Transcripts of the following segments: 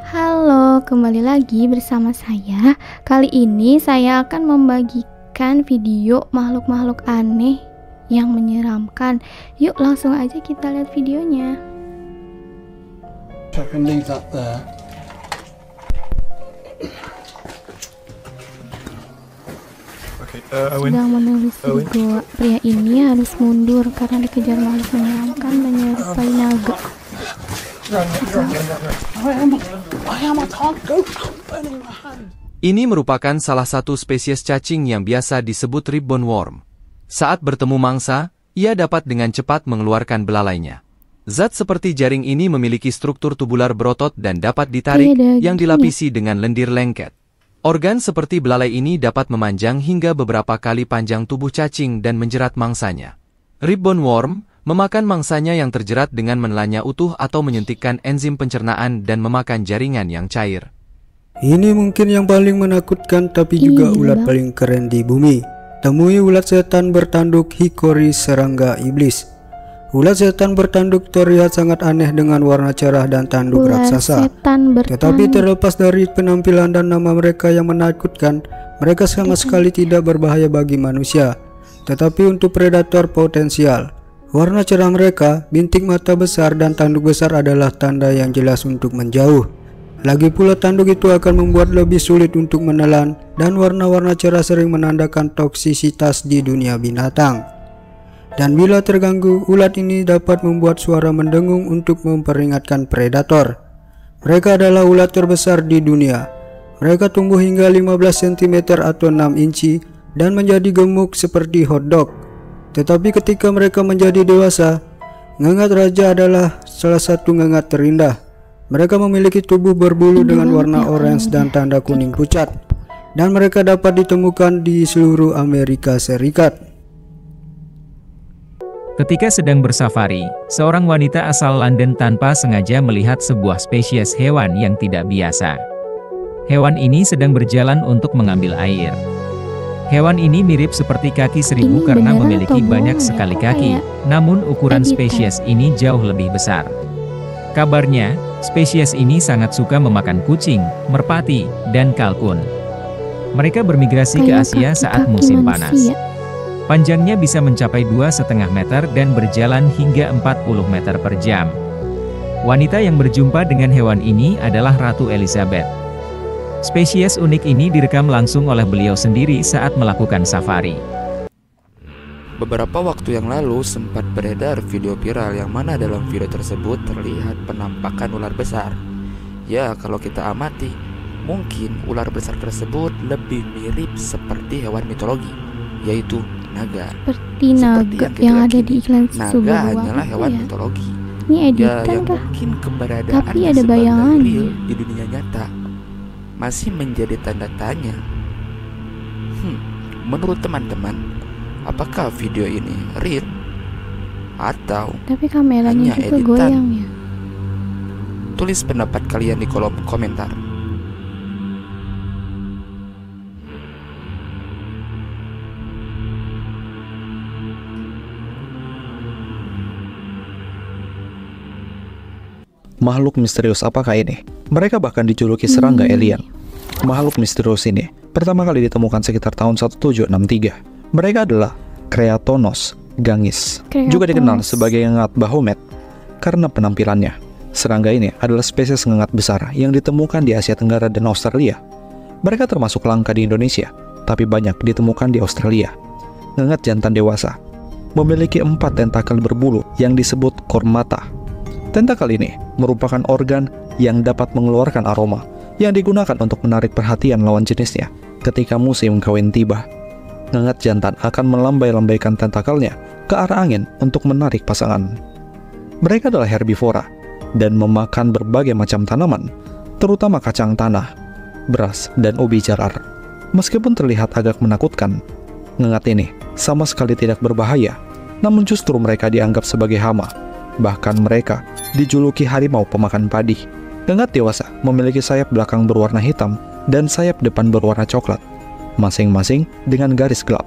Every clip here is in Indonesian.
Halo, kembali lagi bersama saya. Kali ini saya akan membagikan video makhluk-makhluk aneh yang menyeramkan. Yuk langsung aja kita lihat videonya. I can leave that there. Okay, Owen. Sedang menulis di goa, pria ini harus mundur karena dikejar makhluk menyeramkan menyerupai naga. Ini merupakan salah satu spesies cacing yang biasa disebut ribbon worm. Saat bertemu mangsa, ia dapat dengan cepat mengeluarkan belalainya. Zat seperti jaring ini memiliki struktur tubular berotot dan dapat ditarik, yang dilapisi dengan lendir lengket. Organ seperti belalai ini dapat memanjang hingga beberapa kali panjang tubuh cacing dan menjerat mangsanya. Ribbon worm memakan mangsanya yang terjerat dengan menelannya utuh atau menyuntikkan enzim pencernaan dan memakan jaringan yang cair. Ini mungkin yang paling menakutkan tapi juga ulat paling keren di bumi. Temui ulat setan bertanduk Hikori serangga iblis. Ulat setan bertanduk terlihat sangat aneh dengan warna cerah dan tanduk raksasa. Tetapi terlepas dari penampilan dan nama mereka yang menakutkan, mereka sama sekali tidak berbahaya bagi manusia. Tetapi untuk predator potensial, warna cerah mereka, bintik mata besar dan tanduk besar adalah tanda yang jelas untuk menjauh. Lagi pula tanduk itu akan membuat lebih sulit untuk menelan dan warna-warna cerah sering menandakan toksisitas di dunia binatang. Dan bila terganggu, ulat ini dapat membuat suara mendengung untuk memperingatkan predator. Mereka adalah ulat terbesar di dunia. Mereka tumbuh hingga 15 cm atau 6 inci dan menjadi gemuk seperti hotdog. Tetapi ketika mereka menjadi dewasa, ngengat raja adalah salah satu ngengat terindah. Mereka memiliki tubuh berbulu dengan warna orange dan tanda kuning pucat, dan mereka dapat ditemukan di seluruh Amerika Serikat. Ketika sedang bersafari, seorang wanita asal London tanpa sengaja melihat sebuah spesies hewan yang tidak biasa. Hewan ini sedang berjalan untuk mengambil air. Hewan ini mirip seperti kaki seribu karena memiliki banyak sekali kaki, namun ukuran spesies ini jauh lebih besar. Kabarnya, spesies ini sangat suka memakan kucing, merpati, dan kalkun. Mereka bermigrasi ke Asia saat musim panas. Panjangnya bisa mencapai 2,5 meter dan berjalan hingga 40 meter per jam. Wanita yang berjumpa dengan hewan ini adalah Ratu Elizabeth. Spesies unik ini direkam langsung oleh beliau sendiri saat melakukan safari. Beberapa waktu yang lalu sempat beredar video viral yang mana dalam video tersebut terlihat penampakan ular besar. Ya, kalau kita amati, mungkin ular besar tersebut lebih mirip seperti hewan mitologi, yaitu naga. Seperti naga yang ada di iklan susu naga hanyalah hewan mitologi. Ini editan yang kah? mungkin keberadaannya Tapi ada bayangan real di dunia nyata masih menjadi tanda tanya. Menurut teman-teman, apakah video ini real atau tapi kameranya hanya juga editan? goyang ya. Tulis pendapat kalian di kolom komentar. Makhluk misterius apakah ini? Mereka bahkan dijuluki serangga alien. Makhluk misterius ini pertama kali ditemukan sekitar tahun 1763. Mereka adalah Creatonos gangis, juga dikenal sebagai ngengat Bahomet karena penampilannya. Serangga ini adalah spesies ngengat besar yang ditemukan di Asia Tenggara dan Australia. Mereka termasuk langka di Indonesia, tapi banyak ditemukan di Australia. Ngengat jantan dewasa memiliki 4 tentakel berbulu yang disebut kormata. Tentakel ini merupakan organ yang dapat mengeluarkan aroma yang digunakan untuk menarik perhatian lawan jenisnya ketika musim kawin tiba. Ngengat jantan akan melambai-lambaikan tentakelnya ke arah angin untuk menarik pasangan. Mereka adalah herbivora dan memakan berbagai macam tanaman, terutama kacang tanah, beras, dan ubi jalar. Meskipun terlihat agak menakutkan, ngengat ini sama sekali tidak berbahaya, namun justru mereka dianggap sebagai hama. Bahkan mereka dijuluki harimau pemakan padi. Ngengat dewasa memiliki sayap belakang berwarna hitam dan sayap depan berwarna coklat, masing-masing dengan garis gelap.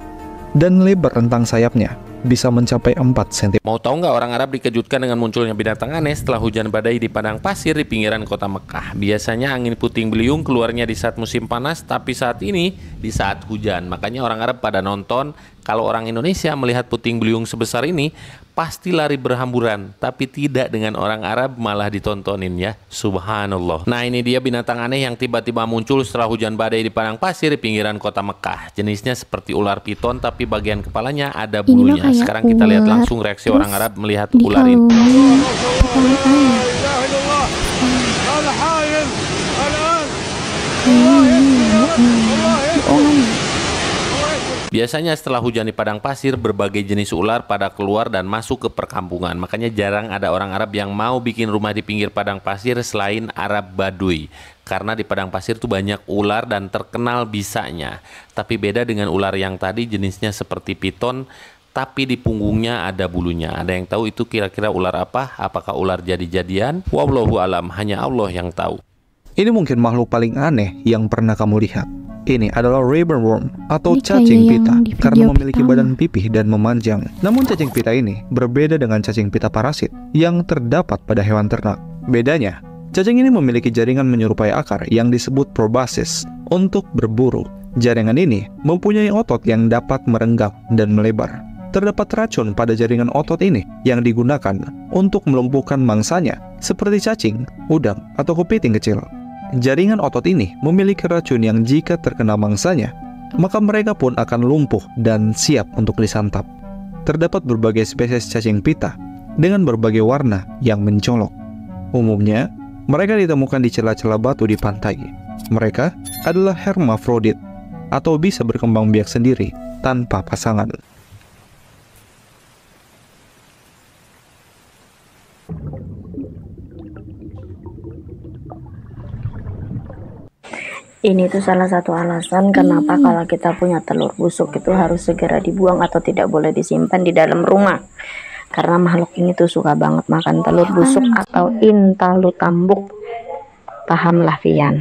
Dan lebar rentang sayapnya bisa mencapai 4 cm. Mau tahu nggak orang Arab dikejutkan dengan munculnya binatang aneh setelah hujan badai di padang pasir di pinggiran kota Mekah? Biasanya angin puting beliung keluarnya di saat musim panas, tapi saat ini di saat hujan. Makanya orang Arab pada nonton. Kalau orang Indonesia melihat puting beliung sebesar ini, pasti lari berhamburan. Tapi tidak dengan orang Arab, malah ditontonin ya. Subhanallah. Nah, ini dia binatang aneh yang tiba-tiba muncul setelah hujan badai di padang pasir di pinggiran kota Mekah. Jenisnya seperti ular piton, tapi bagian kepalanya ada bulunya. Sekarang kita lihat langsung reaksi orang Arab melihat ular ini. Biasanya setelah hujan di padang pasir, berbagai jenis ular pada keluar dan masuk ke perkampungan. Makanya jarang ada orang Arab yang mau bikin rumah di pinggir padang pasir selain Arab Baduy. Karena di padang pasir tuh banyak ular dan terkenal bisanya. Tapi beda dengan ular yang tadi, jenisnya seperti piton, tapi di punggungnya ada bulunya. Ada yang tahu itu kira-kira ular apa? Apakah ular jadi-jadian? Wallahu alam, hanya Allah yang tahu. Ini mungkin makhluk paling aneh yang pernah kamu lihat. Ini adalah ribbon worm atau cacing pita karena memiliki badan pipih dan memanjang. Namun cacing pita ini berbeda dengan cacing pita parasit yang terdapat pada hewan ternak. Bedanya, cacing ini memiliki jaringan menyerupai akar yang disebut proboscis untuk berburu. Jaringan ini mempunyai otot yang dapat merenggang dan melebar. Terdapat racun pada jaringan otot ini yang digunakan untuk melumpuhkan mangsanya seperti cacing, udang, atau kepiting kecil. Jaringan otot ini memiliki racun yang jika terkena mangsanya, maka mereka pun akan lumpuh dan siap untuk disantap. Terdapat berbagai spesies cacing pita dengan berbagai warna yang mencolok. Umumnya, mereka ditemukan di celah-celah batu di pantai. Mereka adalah hermafrodit atau bisa berkembang biak sendiri tanpa pasangan. Ini tuh salah satu alasan kenapa kalau kita punya telur busuk itu harus segera dibuang atau tidak boleh disimpan di dalam rumah. Karena makhluk ini tuh suka banget makan telur busuk atau intalu tambuk. Pahamlah Vian.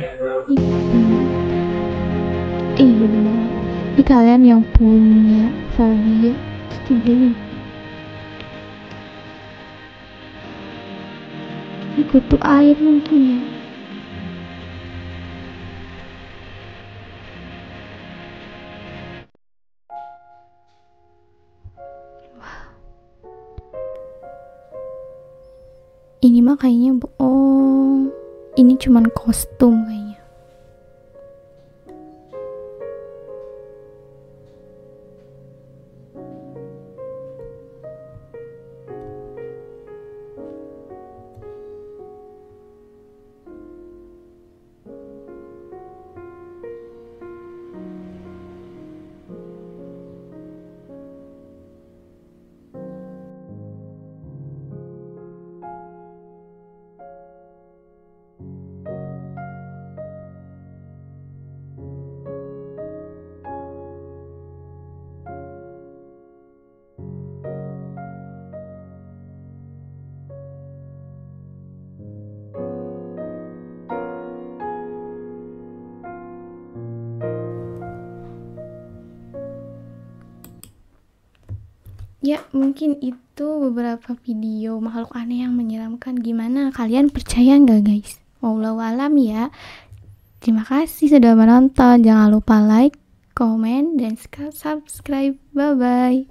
Ini kalian yang punya fobia ini kutu air mungkin ya. Ini mah kayaknya bohong. Ini cuman kostum kayaknya. Ya, mungkin itu beberapa video makhluk aneh yang menyeramkan. Gimana? Kalian percaya nggak, guys? Wallahu alam ya. Terima kasih sudah menonton. Jangan lupa like, komen, dan subscribe. Bye-bye.